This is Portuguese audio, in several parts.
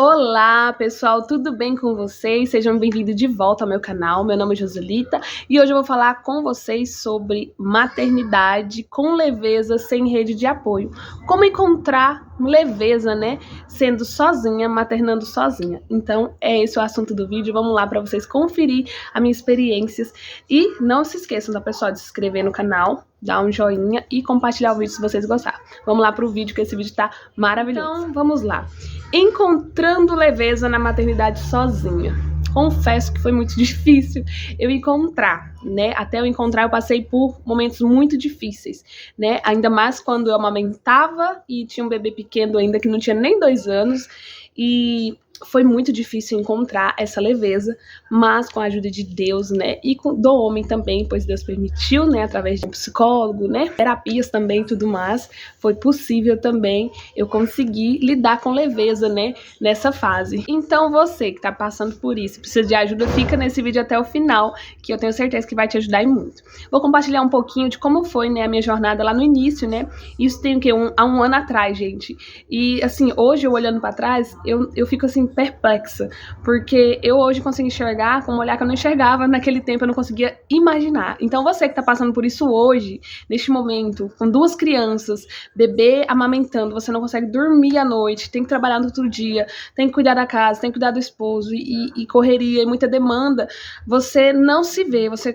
Olá pessoal, tudo bem com vocês? Sejam bem-vindos de volta ao meu canal. Meu nome é Joselita e hoje eu vou falar com vocês sobre maternidade com leveza sem rede de apoio. Como encontrar leveza, né? Sendo sozinha, maternando sozinha. Então é esse o assunto do vídeo. Vamos lá para vocês conferir as minhas experiências e não se esqueçam da pessoa de se inscrever no canal, dar um joinha e compartilhar o vídeo se vocês gostaram. Vamos lá pro vídeo, que esse vídeo tá maravilhoso. Então, vamos lá. Encontrando leveza na maternidade sozinha. Confesso que foi muito difícil eu encontrar, né? Até eu encontrar, eu passei por momentos muito difíceis, né? Ainda mais quando eu amamentava e tinha um bebê pequeno ainda que não tinha nem 2 anos. E foi muito difícil encontrar essa leveza, mas com a ajuda de Deus, né, e do homem também, pois Deus permitiu, né, através de um psicólogo, né, terapias também e tudo mais, foi possível também eu conseguir lidar com leveza, né, nessa fase. Então você que tá passando por isso, precisa de ajuda, fica nesse vídeo até o final, que eu tenho certeza que vai te ajudar e muito. Vou compartilhar um pouquinho de como foi, né, a minha jornada lá no início, né, isso tem o quê? Há um ano atrás, gente, e assim, hoje eu olhando pra trás, eu fico assim, perplexa, porque eu hoje consigo enxergar com um olhar que eu não enxergava naquele tempo, eu não conseguia imaginar. Então você que tá passando por isso hoje, neste momento, com 2 crianças, bebê amamentando, você não consegue dormir à noite, tem que trabalhar no outro dia, tem que cuidar da casa, tem que cuidar do esposo e correria e muita demanda, você não se vê, você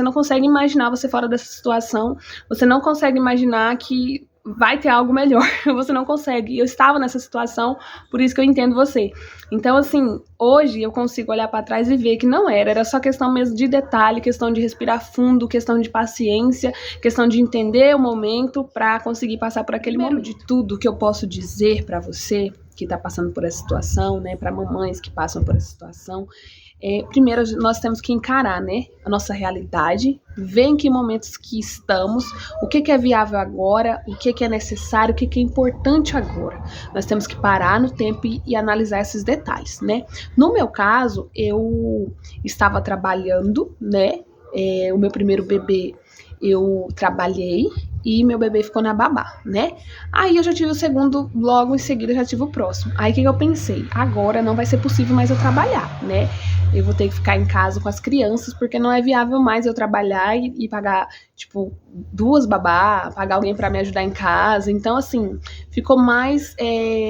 não consegue imaginar você fora dessa situação, você não consegue imaginar que vai ter algo melhor, você não consegue. Eu estava nessa situação, por isso que eu entendo você. Então, assim, hoje eu consigo olhar para trás e ver que não era só questão mesmo de detalhe, questão de respirar fundo, questão de paciência, questão de entender o momento para conseguir passar por aquele momento. De tudo que eu posso dizer para você que está passando por essa situação, né, para mamães que passam por essa situação, primeiro nós temos que encarar, né, a nossa realidade, ver em que momentos que estamos, o que é viável agora, o que é necessário, o que é importante agora. Nós temos que parar no tempo e analisar esses detalhes, né. No meu caso, eu estava trabalhando, né, o meu primeiro bebê eu trabalhei e meu bebê ficou na babá, né? Aí eu já tive o segundo, logo em seguida eu já tive o próximo. Aí o que eu pensei? Agora não vai ser possível mais eu trabalhar, né? Eu vou ter que ficar em casa com as crianças, porque não é viável mais eu trabalhar e pagar, tipo, 2 babá, pagar alguém pra me ajudar em casa. Então, assim, ficou mais,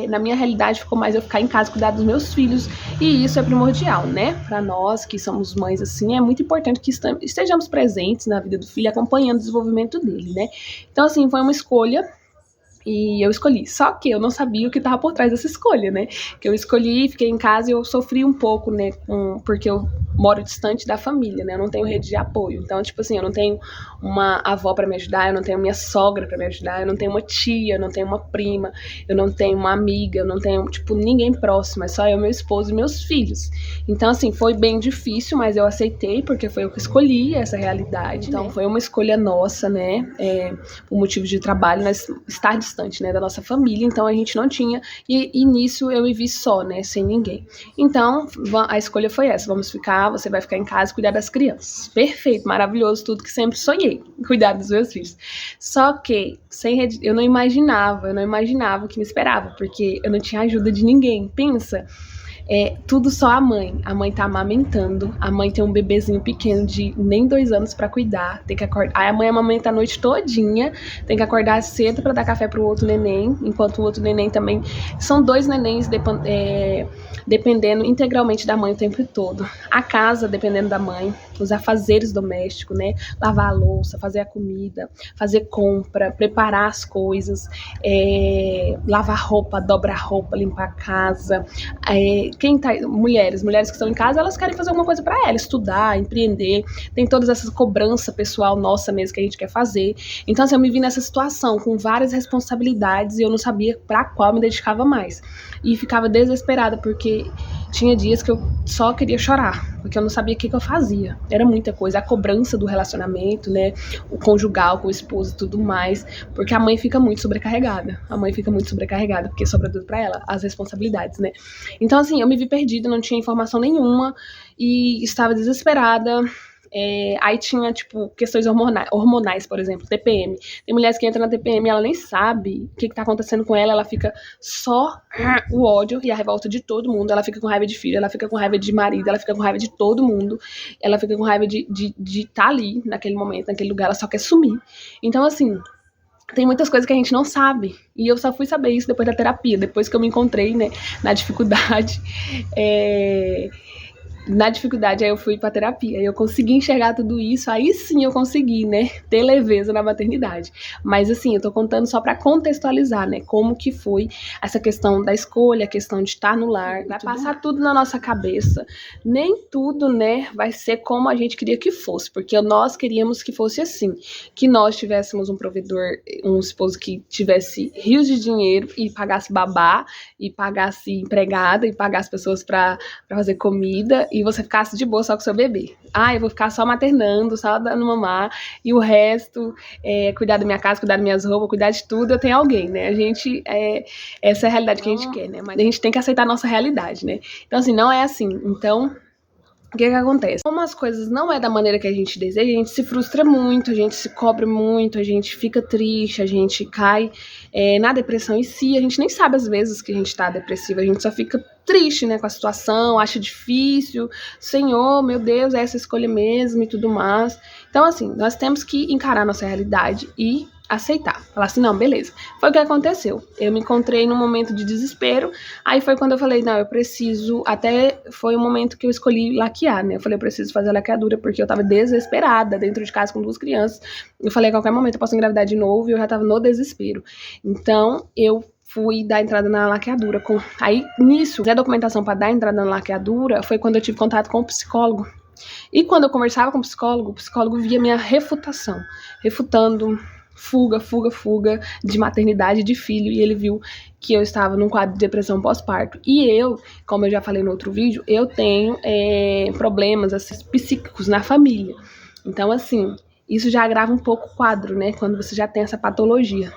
na minha realidade, ficou mais eu ficar em casa, cuidar dos meus filhos. E isso é primordial, né? Pra nós que somos mães, assim, é muito importante que estejamos presentes na vida do filho, acompanhando o desenvolvimento dele, né? Então, assim, foi uma escolha e eu escolhi. Só que eu não sabia o que estava por trás dessa escolha, né? Que eu escolhi, fiquei em casa e eu sofri um pouco, né? Porque eu moro distante da família, né? Eu não tenho rede de apoio. Então, tipo assim, eu não tenho uma avó para me ajudar, eu não tenho minha sogra para me ajudar, eu não tenho uma tia, eu não tenho uma prima, eu não tenho uma amiga, eu não tenho, tipo, ninguém próximo. É só eu, meu esposo e meus filhos. Então, assim, foi bem difícil, mas eu aceitei, porque foi eu que escolhi essa realidade. Então, foi uma escolha nossa, né? Por motivo de trabalho, nós estar distante, né, da nossa família, então a gente não tinha, e nisso eu me vi só, né, sem ninguém. Então, a escolha foi essa, você vai ficar em casa e cuidar das crianças. Perfeito, maravilhoso, tudo que sempre sonhei, cuidar dos meus filhos. Só que, eu não imaginava o que me esperava, porque eu não tinha ajuda de ninguém. Pensa, tudo só a mãe tá amamentando, a mãe tem um bebezinho pequeno de nem 2 anos pra cuidar, tem que acordar, aí a mãe amamenta a noite todinha, tem que acordar cedo pra dar café pro outro neném, enquanto o outro neném também, são 2 nenéns dependendo integralmente da mãe o tempo todo, a casa dependendo da mãe, os afazeres domésticos, né, lavar a louça, fazer a comida, fazer compra, preparar as coisas, lavar roupa, dobrar roupa, limpar a casa, mulheres que estão em casa, elas querem fazer alguma coisa para elas, estudar, empreender, tem todas essas cobranças pessoal nossa mesmo que a gente quer fazer. Então, assim, eu me vi nessa situação com várias responsabilidades e eu não sabia para qual me dedicava mais. E ficava desesperada porque tinha dias que eu só queria chorar, porque eu não sabia o que eu fazia. Era muita coisa, a cobrança do relacionamento, né, o conjugal com o esposo e tudo mais, porque a mãe fica muito sobrecarregada. Porque sobra tudo pra ela, as responsabilidades, né. Então, assim, eu me vi perdida, não tinha informação nenhuma e estava desesperada. Aí tinha, tipo, questões hormonais, por exemplo, TPM. Tem mulheres que entram na TPM e ela nem sabe o que tá acontecendo com ela fica só o ódio e a revolta de todo mundo. Ela fica com raiva de filho, ela fica com raiva de marido, ela fica com raiva de todo mundo. Ela fica com raiva de estar ali, naquele momento, naquele lugar, ela só quer sumir. Então, assim, tem muitas coisas que a gente não sabe. E eu só fui saber isso depois da terapia, depois que eu me encontrei, né, na dificuldade. Na dificuldade, aí eu fui pra terapia, aí eu consegui enxergar tudo isso, aí sim eu consegui, né, ter leveza na maternidade. Mas assim, eu tô contando só pra contextualizar, né, como que foi essa questão da escolha, a questão de estar no lar, vai passar tudo na nossa cabeça. Nem tudo, né, vai ser como a gente queria que fosse, porque nós queríamos que fosse assim, que nós tivéssemos um provedor, um esposo que tivesse rios de dinheiro e pagasse babá, e pagasse empregada, e pagasse pessoas pra fazer comida, e você ficasse de boa só com seu bebê. Eu vou ficar só maternando, só dando mamar, e o resto, cuidar da minha casa, cuidar das minhas roupas, cuidar de tudo, eu tenho alguém, né? Essa é a realidade que a gente quer, né? Mas a gente tem que aceitar a nossa realidade, né? Então, assim, não é assim. Então, o que acontece? Como as coisas não é da maneira que a gente deseja, a gente se frustra muito, a gente se cobra muito, a gente fica triste, a gente cai na depressão em si, a gente nem sabe às vezes que a gente tá depressiva, a gente só fica triste, né, com a situação, acha difícil, Senhor, meu Deus, é essa escolha mesmo e tudo mais. Então, assim, nós temos que encarar a nossa realidade e aceitar. Falar assim, não, beleza. Foi o que aconteceu. Eu me encontrei num momento de desespero, aí foi quando eu falei, não, eu preciso, até foi o momento que eu escolhi laquear, né? Eu falei, eu preciso fazer a laqueadura, porque eu tava desesperada, dentro de casa com 2 crianças. Eu falei, a qualquer momento eu posso engravidar de novo, e eu já tava no desespero. Então, eu fui dar entrada na laqueadura. Aí, nisso, a documentação para dar entrada na laqueadura foi quando eu tive contato com o psicólogo. E quando eu conversava com o psicólogo via minha refutação, refutando fuga de maternidade de filho, e ele viu que eu estava num quadro de depressão pós-parto. E eu, como eu já falei no outro vídeo, eu tenho problemas assim, psíquicos na família. Então, assim, isso já agrava um pouco o quadro, né? Quando você já tem essa patologia,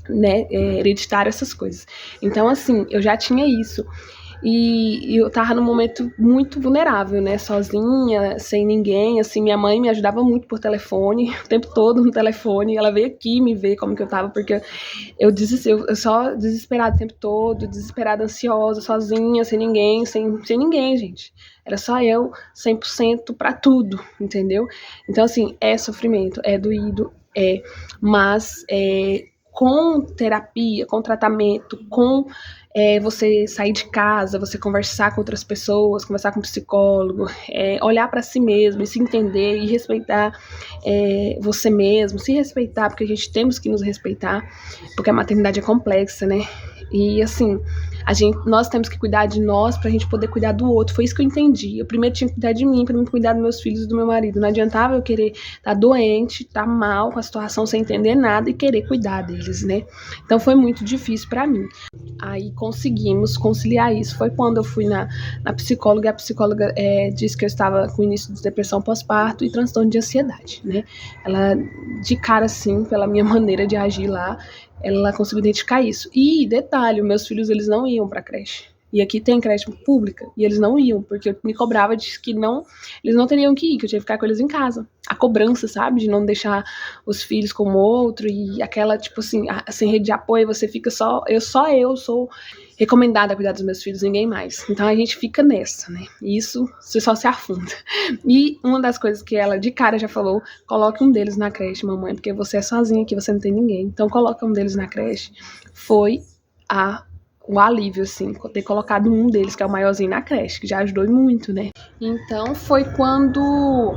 né? Hereditário, essas coisas. Então, assim, eu já tinha isso. E eu tava num momento muito vulnerável, né, sozinha, sem ninguém, assim, minha mãe me ajudava muito por telefone, o tempo todo no telefone, ela veio aqui me ver como que eu tava, porque eu só desesperada o tempo todo, desesperada, ansiosa, sozinha, sem ninguém, gente, era só eu, 100% pra tudo, entendeu? Então, assim, é sofrimento, é doído, mas com terapia, com tratamento, com você sair de casa, você conversar com outras pessoas, conversar com um psicólogo, olhar para si mesmo e se entender e respeitar você mesmo, se respeitar, porque a gente temos que nos respeitar, porque a maternidade é complexa, né? E assim, nós temos que cuidar de nós pra gente poder cuidar do outro. Foi isso que eu entendi. Eu primeiro tinha que cuidar de mim, pra mim cuidar dos meus filhos e do meu marido. Não adiantava eu querer estar doente, estar mal com a situação, sem entender nada e querer cuidar deles, né? Então foi muito difícil pra mim. Aí conseguimos conciliar isso. Foi quando eu fui na psicóloga, e a psicóloga disse que eu estava com início de depressão pós-parto e transtorno de ansiedade, né? Ela, de cara assim, pela minha maneira de agir lá, ela conseguiu identificar isso. E, detalhe, meus filhos, eles não iam pra creche. E aqui tem creche pública, e eles não iam, porque eu me cobrava de que eles não teriam que ir, que eu tinha que ficar com eles em casa. A cobrança, sabe, de não deixar os filhos com o outro, e aquela, tipo assim, sem rede de apoio, você fica eu sou recomendada a cuidar dos meus filhos, ninguém mais. Então a gente fica nessa, né, e isso você só se afunda. E uma das coisas que ela de cara já falou, coloque um deles na creche, mamãe, porque você é sozinha aqui, você não tem ninguém, então coloca um deles na creche. Foi o alívio, assim, ter colocado um deles, que é o maiorzinho, na creche, que já ajudou muito, né. Então foi quando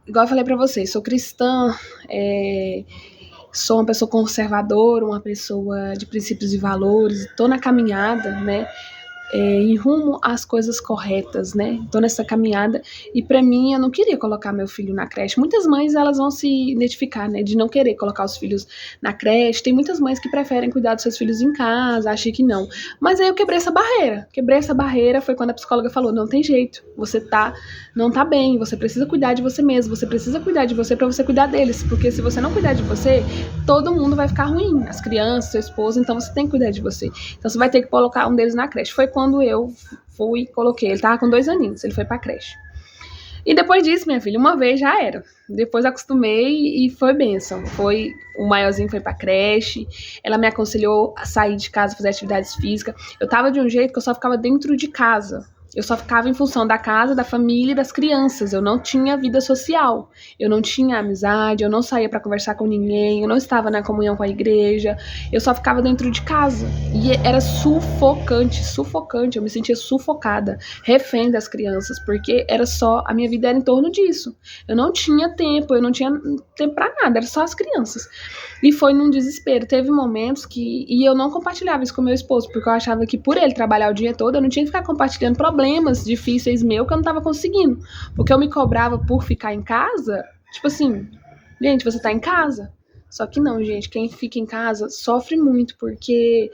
igual eu falei pra vocês, sou cristã, sou uma pessoa conservadora, uma pessoa de princípios e valores, tô na caminhada, né, em rumo às coisas corretas, né? Tô nessa caminhada e pra mim eu não queria colocar meu filho na creche. Muitas mães, elas vão se identificar, né, de não querer colocar os filhos na creche. Tem muitas mães que preferem cuidar dos seus filhos em casa, achei que não. Mas aí eu quebrei essa barreira, foi quando a psicóloga falou, não tem jeito, você não tá bem, você precisa cuidar de você mesmo, você precisa cuidar de você pra você cuidar deles, porque se você não cuidar de você, todo mundo vai ficar ruim, as crianças, seu esposo, então você tem que cuidar de você. Então você vai ter que colocar um deles na creche. Foi quando eu fui e coloquei, ele tava com 2 aninhos, ele foi pra creche. E depois disso, minha filha, uma vez já era. Depois acostumei e foi bênção. O maiorzinho foi pra creche, ela me aconselhou a sair de casa, fazer atividades físicas. Eu tava de um jeito que eu só ficava dentro de casa. Eu só ficava em função da casa, da família e das crianças. Eu não tinha vida social. Eu não tinha amizade, eu não saía pra conversar com ninguém, eu não estava na comunhão com a igreja. Eu só ficava dentro de casa. E era sufocante, sufocante. Eu me sentia sufocada, refém das crianças, porque a minha vida era em torno disso. Eu não tinha tempo, eu não tinha tempo pra nada, era só as crianças. E foi num desespero. Teve momentos e eu não compartilhava isso com meu esposo, porque eu achava que por ele trabalhar o dia todo, eu não tinha que ficar compartilhando problemas difíceis meus que eu não tava conseguindo. Porque eu me cobrava por ficar em casa, tipo assim, gente, você tá em casa? Só que não, gente, quem fica em casa sofre muito, porque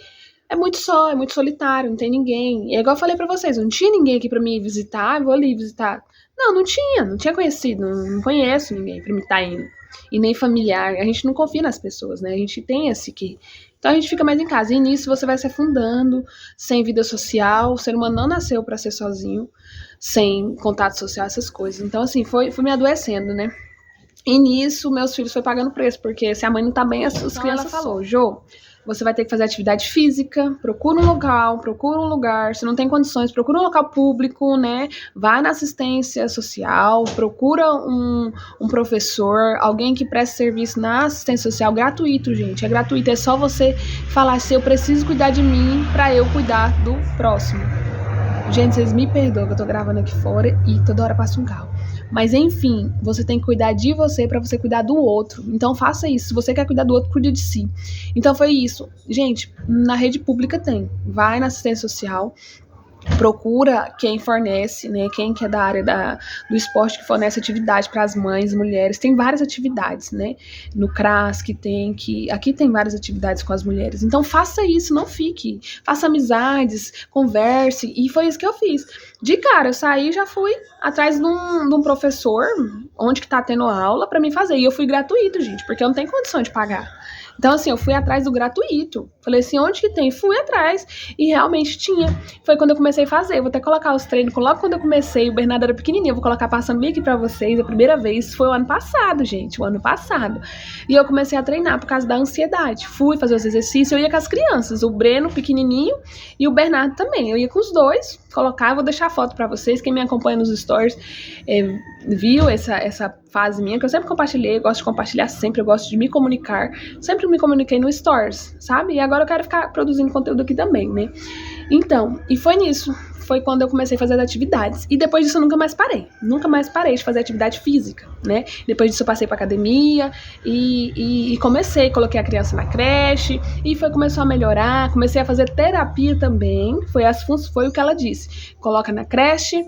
é muito só, é muito solitário, não tem ninguém. E é igual eu falei pra vocês, não tinha ninguém aqui pra me visitar, eu vou ali visitar. Não, não tinha conhecido, não conheço ninguém pra me estar indo. E nem familiar, a gente não confia nas pessoas, né? A gente tem esse que. Então a gente fica mais em casa. E nisso você vai se afundando, sem vida social. O ser humano não nasceu pra ser sozinho, sem contato social, essas coisas. Então, assim, foi me adoecendo, né? E nisso, meus filhos foi pagando preço, porque se a mãe não tá bem, as Então crianças falou, Jô, você vai ter que fazer atividade física, procura um local, procura um lugar, se não tem condições, procura um local público, né, vai na assistência social, procura um professor, alguém que preste serviço na assistência social, gratuito, gente, é gratuito, é só você falar assim, eu preciso cuidar de mim pra eu cuidar do próximo. Gente, vocês me perdoam que eu tô gravando aqui fora e toda hora passa um carro. Mas enfim, você tem que cuidar de você pra você cuidar do outro. Então faça isso. Se você quer cuidar do outro, cuide de si. Então foi isso. Gente, na rede pública tem. Vai na assistência social, procura quem fornece, né, quem que é da área do esporte que fornece atividade para as mães, mulheres, tem várias atividades, né, no CRAS aqui tem várias atividades com as mulheres, então faça isso, não fique, faça amizades, converse, e foi isso que eu fiz. De cara, eu saí e já fui atrás de um professor, onde que tá tendo aula, para mim fazer, e eu fui gratuito, gente, porque eu não tenho condição de pagar. Então, assim, eu fui atrás do gratuito. Falei assim, onde que tem? Fui atrás. E realmente tinha. Foi quando eu comecei a fazer. Eu vou até colocar os treinos. Logo quando eu comecei, o Bernardo era pequenininho. Eu vou colocar passando bem aqui pra vocês. A primeira vez foi o ano passado, gente. O ano passado. E eu comecei a treinar por causa da ansiedade. Fui fazer os exercícios. Eu ia com as crianças. O Breno, pequenininho, e o Bernardo também. Eu ia com os dois. Colocar, vou deixar a foto pra vocês. Quem me acompanha nos stories viu essa fase minha, que eu sempre compartilhei, eu gosto de compartilhar sempre, eu gosto de me comunicar, sempre me comuniquei no Stories, sabe? E agora eu quero ficar produzindo conteúdo aqui também, né? Então, e foi nisso, foi quando eu comecei a fazer as atividades. E depois disso eu nunca mais parei de fazer atividade física, né? Depois disso eu passei pra academia e comecei, coloquei a criança na creche, e começou a melhorar, comecei a fazer terapia também, foi o que ela disse, coloca na creche,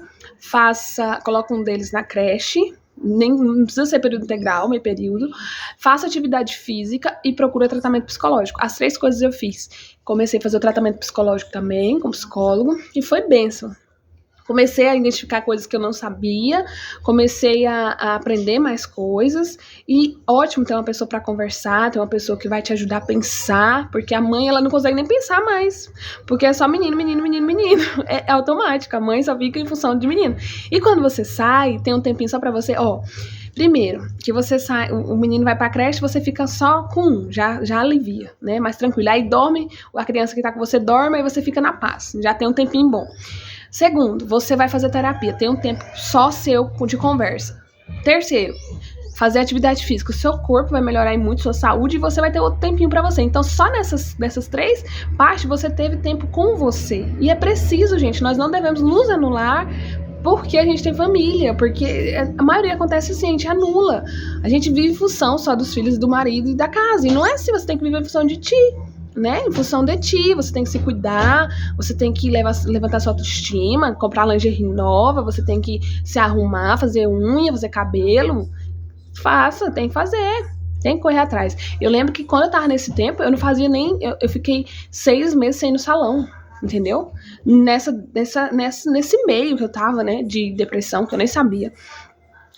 coloca um deles na creche, não precisa ser período integral, meio período, faça atividade física e procura tratamento psicológico. As 3 coisas eu fiz. Comecei a fazer o tratamento psicológico também, com psicólogo, e foi bênção. Comecei a identificar coisas que eu não sabia, comecei a aprender mais coisas, e ótimo ter uma pessoa para conversar, ter uma pessoa que vai te ajudar a pensar, porque a mãe, ela não consegue nem pensar mais, porque é só menino, menino, menino, menino, é automático, a mãe só fica em função de menino. E quando você sai, tem um tempinho só para você, primeiro, que você sai, o menino vai pra creche, você fica só com um, já alivia, né, mais tranquilo, aí dorme, a criança que tá com você dorme, aí você fica na paz, já tem um tempinho bom. Segundo, você vai fazer terapia, tem um tempo só seu de conversa. Terceiro, fazer atividade física, o seu corpo vai melhorar muito, sua saúde, e você vai ter outro tempinho pra você. Então, só nessas 3 partes, você teve tempo com você. E é preciso, gente, nós não devemos nos anular porque a gente tem família, porque a maioria acontece assim, a gente anula. A gente vive em função só dos filhos, do marido e da casa, e não é assim, você tem que viver em função de ti, né? Em função de ti, você tem que se cuidar, você tem que levantar sua autoestima, comprar lingerie nova, você tem que se arrumar, fazer unha, fazer cabelo. Faça, tem que fazer, tem que correr atrás. Eu lembro que quando eu tava nesse tempo, eu não fazia nem. Eu fiquei 6 meses sem ir no salão, entendeu? Nesse meio que eu tava, né, de depressão, que eu nem sabia.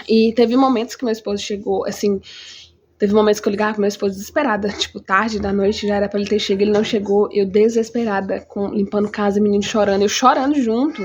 E teve momentos que meu esposo chegou, assim. Teve momentos que eu ligava pro meu esposo desesperada, tipo, tarde da noite, já era pra ele ter chegado, ele não chegou, eu desesperada, limpando casa, menino chorando, eu chorando junto,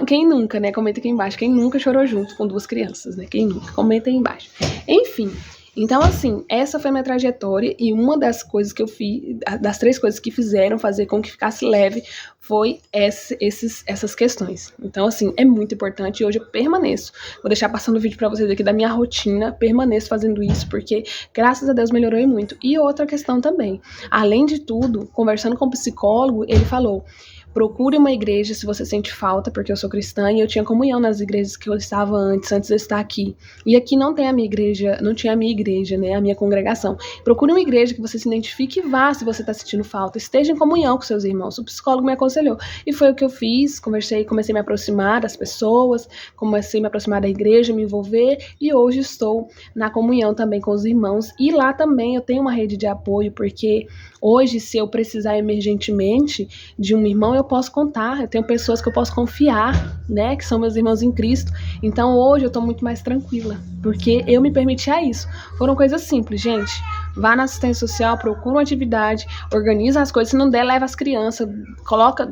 Quem nunca, né? Comenta aqui embaixo. Quem nunca chorou junto com duas crianças, né? Quem nunca? Comenta aí embaixo. Enfim. Então, assim, essa foi a minha trajetória e uma das coisas que eu fiz, das 3 coisas que fizeram fazer com que ficasse leve, foi essas questões. Então, assim, é muito importante e hoje eu permaneço. Vou deixar passando o vídeo pra vocês aqui da minha rotina, permaneço fazendo isso porque, graças a Deus, melhorou muito. E outra questão também, além de tudo, conversando com o psicólogo, ele falou: procure uma igreja se você sente falta, porque eu sou cristã e eu tinha comunhão nas igrejas que eu estava antes de eu estar aqui. E aqui não tem a minha igreja, não tinha a minha igreja, né, a minha congregação. Procure uma igreja que você se identifique e vá se você está sentindo falta. Esteja em comunhão com seus irmãos. O psicólogo me aconselhou. E foi o que eu fiz, comecei a me aproximar das pessoas, comecei a me aproximar da igreja, me envolver e hoje estou na comunhão também com os irmãos. E lá também eu tenho uma rede de apoio, porque hoje, se eu precisar emergentemente de um irmão, eu posso contar. Eu tenho pessoas que eu posso confiar, né? Que são meus irmãos em Cristo. Então, hoje eu tô muito mais tranquila, porque eu me permitia isso. Foram coisas simples, gente. Vá na assistência social, procura uma atividade, organiza as coisas. Se não der, leva as crianças,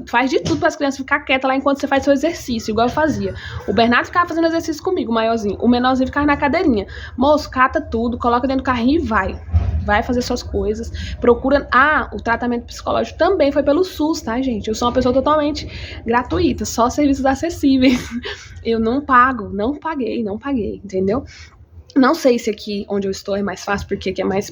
faz de tudo para as crianças ficar quietas lá enquanto você faz seu exercício, igual eu fazia. O Bernardo ficava fazendo exercício comigo, o maiorzinho. O menorzinho ficava na cadeirinha. Moço, cata tudo, coloca dentro do carrinho e vai fazer suas coisas, procura. O tratamento psicológico também foi pelo SUS, tá, gente? Eu sou uma pessoa totalmente gratuita, só serviços acessíveis. Eu não paguei, entendeu? Não sei se aqui onde eu estou é mais fácil, porque aqui é mais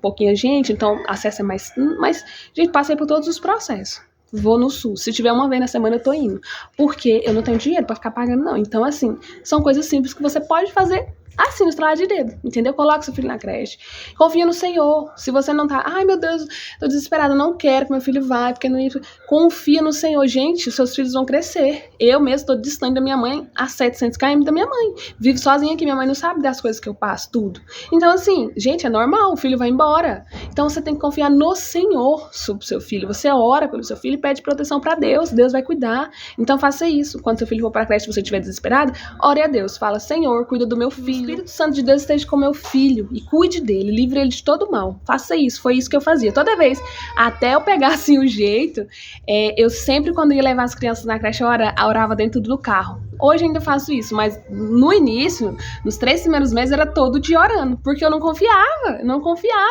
pouquinha gente, então acesso é mais. Mas, gente, passei por todos os processos. Vou no SUS. Se tiver uma vez na semana, eu tô indo. Porque eu não tenho dinheiro pra ficar pagando, não. Então, assim, são coisas simples que você pode fazer assim, no estralar de dedo, entendeu? Coloca seu filho na creche. Confia no Senhor. Se você não tá, ai meu Deus, tô desesperada, não quero que meu filho vá, porque não. Confia no Senhor. Gente, os seus filhos vão crescer. Eu mesmo tô distante da minha mãe, a 700 km da minha mãe. Vivo sozinha aqui, minha mãe não sabe das coisas que eu passo, tudo. Então, assim, gente, é normal, o filho vai embora. Então, você tem que confiar no Senhor sobre o seu filho. Você ora pelo seu filho e pede proteção pra Deus. Deus vai cuidar. Então, faça isso. Quando seu filho for pra creche e você estiver desesperado, ore a Deus. Fala: Senhor, cuida do meu filho. O Espírito Santo de Deus esteja com meu filho e cuide dele, livre ele de todo mal. Faça isso, foi isso que eu fazia. Toda vez, até eu pegar assim o jeito, eu sempre, quando ia levar as crianças na creche, eu orava dentro do carro. Hoje ainda faço isso, mas no início, nos 3 primeiros meses, era todo dia orando, porque eu não confiava,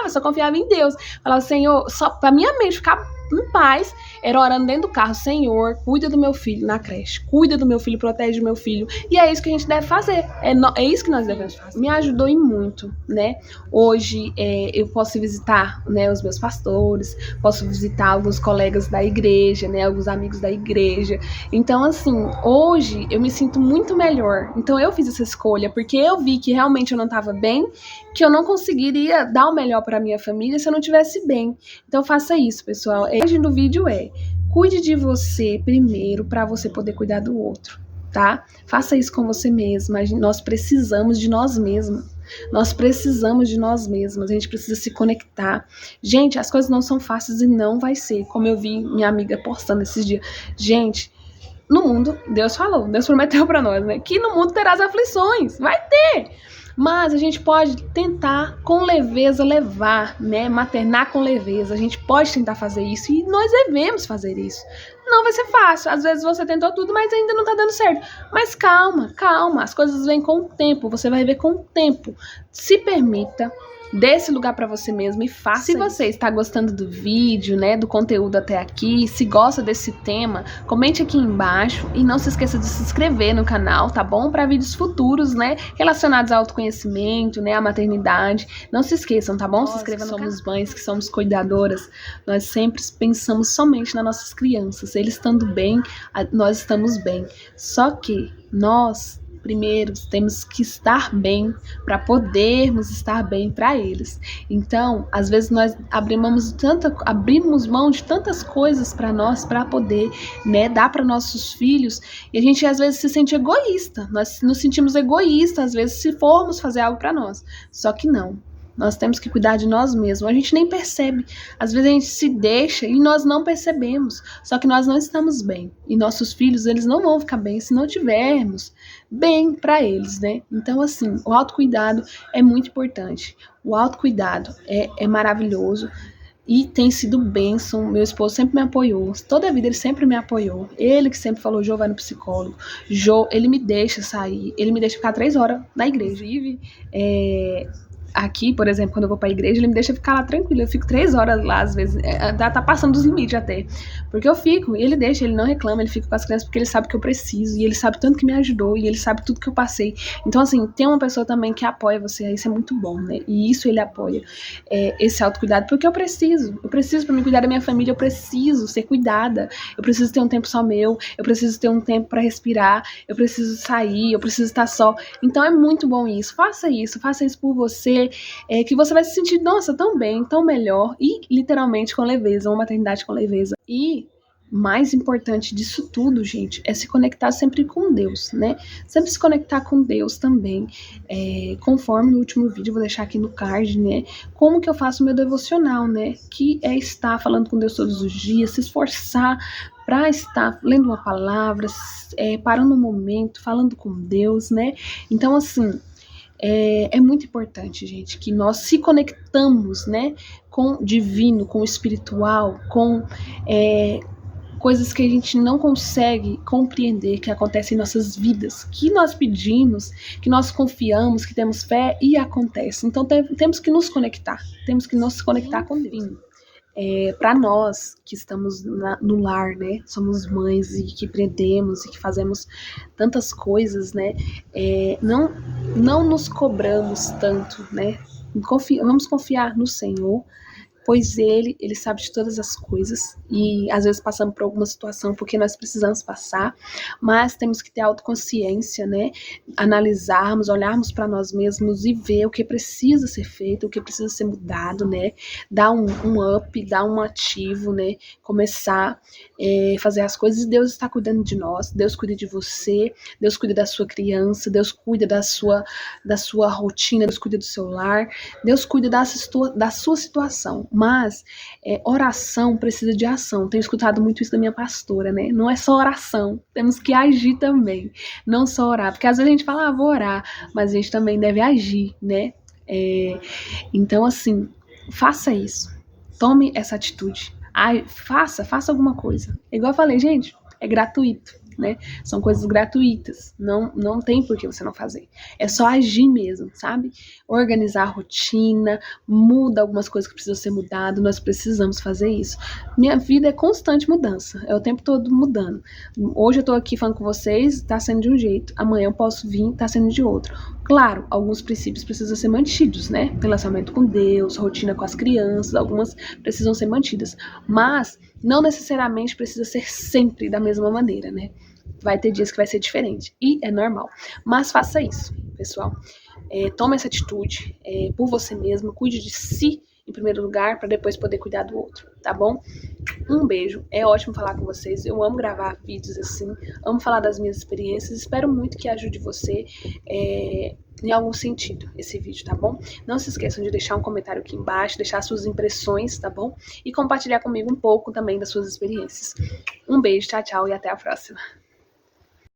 só confiava em Deus. Falava: Senhor, só pra minha mente ficar em paz, era orando dentro do carro: Senhor, cuida do meu filho na creche, cuida do meu filho, protege o meu filho. E é isso que a gente deve fazer, é isso que nós devemos fazer. Me ajudou em muito, né? Hoje eu posso visitar, né, os meus pastores, posso visitar alguns colegas da igreja, né, alguns amigos da igreja. Então, assim, hoje eu me sinto muito melhor. Então eu fiz essa escolha porque eu vi que realmente eu não estava bem, que eu não conseguiria dar o melhor para minha família se eu não estivesse bem. Então faça isso, pessoal. A imagem do vídeo cuide de você primeiro para você poder cuidar do outro, tá? Faça isso com você mesma. Nós precisamos de nós mesmos. Nós precisamos de nós mesmas. A gente precisa se conectar. Gente, as coisas não são fáceis e não vai ser. Como eu vi minha amiga postando esses dias. Gente, no mundo, Deus falou, Deus prometeu para nós, né? Que no mundo terás aflições. Vai ter! Mas a gente pode tentar com leveza levar, né? Maternar com leveza. A gente pode tentar fazer isso e nós devemos fazer isso. Não vai ser fácil. Às vezes você tentou tudo, mas ainda não tá dando certo. Mas calma, calma. As coisas vêm com o tempo. Você vai ver com o tempo. Se permita. Dê esse lugar para você mesmo e faça. Se você está gostando do vídeo, né, do conteúdo até aqui, se gosta desse tema, comente aqui embaixo e não se esqueça de se inscrever no canal, tá bom? Para vídeos futuros, né, relacionados ao autoconhecimento, né, à maternidade. Não se esqueçam, tá bom? Se inscreva no canal. Somos mães, que somos cuidadoras, nós sempre pensamos somente nas nossas crianças. Eles estando bem, nós estamos bem. Só que nós primeiro temos que estar bem para podermos estar bem para eles. Então, às vezes nós abrimos mão de tantas coisas para nós, para poder, né, dar para nossos filhos, e a gente às vezes se sente egoísta. Nós nos sentimos egoístas às vezes se formos fazer algo para nós. Só que não. Nós temos que cuidar de nós mesmos. A gente nem percebe. Às vezes a gente se deixa e nós não percebemos. Só que nós não estamos bem. E nossos filhos, eles não vão ficar bem se não tivermos bem para eles, né? Então, assim, o autocuidado é muito importante. O autocuidado é maravilhoso. E tem sido bênção, meu esposo sempre me apoiou, toda a vida ele sempre me apoiou, ele que sempre falou, Jô, vai no psicólogo, Jô, ele me deixa sair, ele me deixa ficar 3 horas na igreja, inclusive, aqui, por exemplo, quando eu vou pra igreja, ele me deixa ficar lá tranquilo, eu fico 3 horas lá, às vezes, tá passando dos limites até, porque eu fico, e ele deixa, ele não reclama, ele fica com as crianças porque ele sabe que eu preciso, e ele sabe tanto que me ajudou, e ele sabe tudo que eu passei, então assim, tem uma pessoa também que apoia você, isso é muito bom, né, e isso ele apoia, esse autocuidado, porque eu preciso pra me cuidar da minha família, eu preciso ser cuidada, eu preciso ter um tempo só meu, eu preciso ter um tempo pra respirar, eu preciso sair, eu preciso estar só, então é muito bom isso faça isso por você, que você vai se sentir, nossa, tão bem, tão melhor, e literalmente com leveza, uma maternidade com leveza. E mais importante disso tudo, gente, é se conectar sempre com Deus, né? Sempre se conectar com Deus também. Conforme no último vídeo, eu vou deixar aqui no card, né? Como que eu faço o meu devocional, né? Que é estar falando com Deus todos os dias, se esforçar para estar lendo uma palavra, parando um momento, falando com Deus, né? Então, assim, é muito importante, gente, que nós se conectamos, né, com o divino, com o espiritual, com coisas que a gente não consegue compreender que acontecem em nossas vidas, que nós pedimos, que nós confiamos, que temos fé e acontece. Então temos que nos conectar, com Deus. Para nós que estamos no lar, né, somos mães e que empreendemos e que fazemos tantas coisas, né, não nos cobramos tanto, né, vamos confiar no Senhor, pois ele sabe de todas as coisas e às vezes passamos por alguma situação porque nós precisamos passar, mas temos que ter autoconsciência, né, analisarmos, olharmos para nós mesmos e ver o que precisa ser feito, o que precisa ser mudado, né, dar um up, dar um ativo, né, começar fazer as coisas. Deus está cuidando de nós, Deus cuida de você, Deus cuida da sua criança, Deus cuida da sua rotina, Deus cuida do seu lar, Deus cuida da sua situação, mas oração precisa de ação. Tenho escutado muito isso da minha pastora, né? Não é só oração, temos que agir também, não só orar, porque às vezes a gente fala, vou orar, mas a gente também deve agir, né? Então, assim, faça isso, tome essa atitude, faça alguma coisa. Igual eu falei, gente, é gratuito, né? São coisas gratuitas, não tem por que você não fazer. É só agir mesmo, sabe? Organizar a rotina, muda algumas coisas que precisam ser mudadas, nós precisamos fazer isso. Minha vida é constante mudança, é o tempo todo mudando. Hoje eu tô aqui falando com vocês, tá sendo de um jeito, amanhã eu posso vir, tá sendo de outro. Claro, alguns princípios precisam ser mantidos, né? Relacionamento com Deus, rotina com as crianças, algumas precisam ser mantidas, mas não necessariamente precisa ser sempre da mesma maneira, né? Vai ter dias que vai ser diferente, e é normal. Mas faça isso, pessoal. Tome essa atitude por você mesmo, cuide de si em primeiro lugar, para depois poder cuidar do outro, tá bom? Um beijo, é ótimo falar com vocês, eu amo gravar vídeos assim, amo falar das minhas experiências, espero muito que ajude você em algum sentido esse vídeo, tá bom? Não se esqueçam de deixar um comentário aqui embaixo, deixar suas impressões, tá bom? E compartilhar comigo um pouco também das suas experiências. Um beijo, tchau, tchau e até a próxima.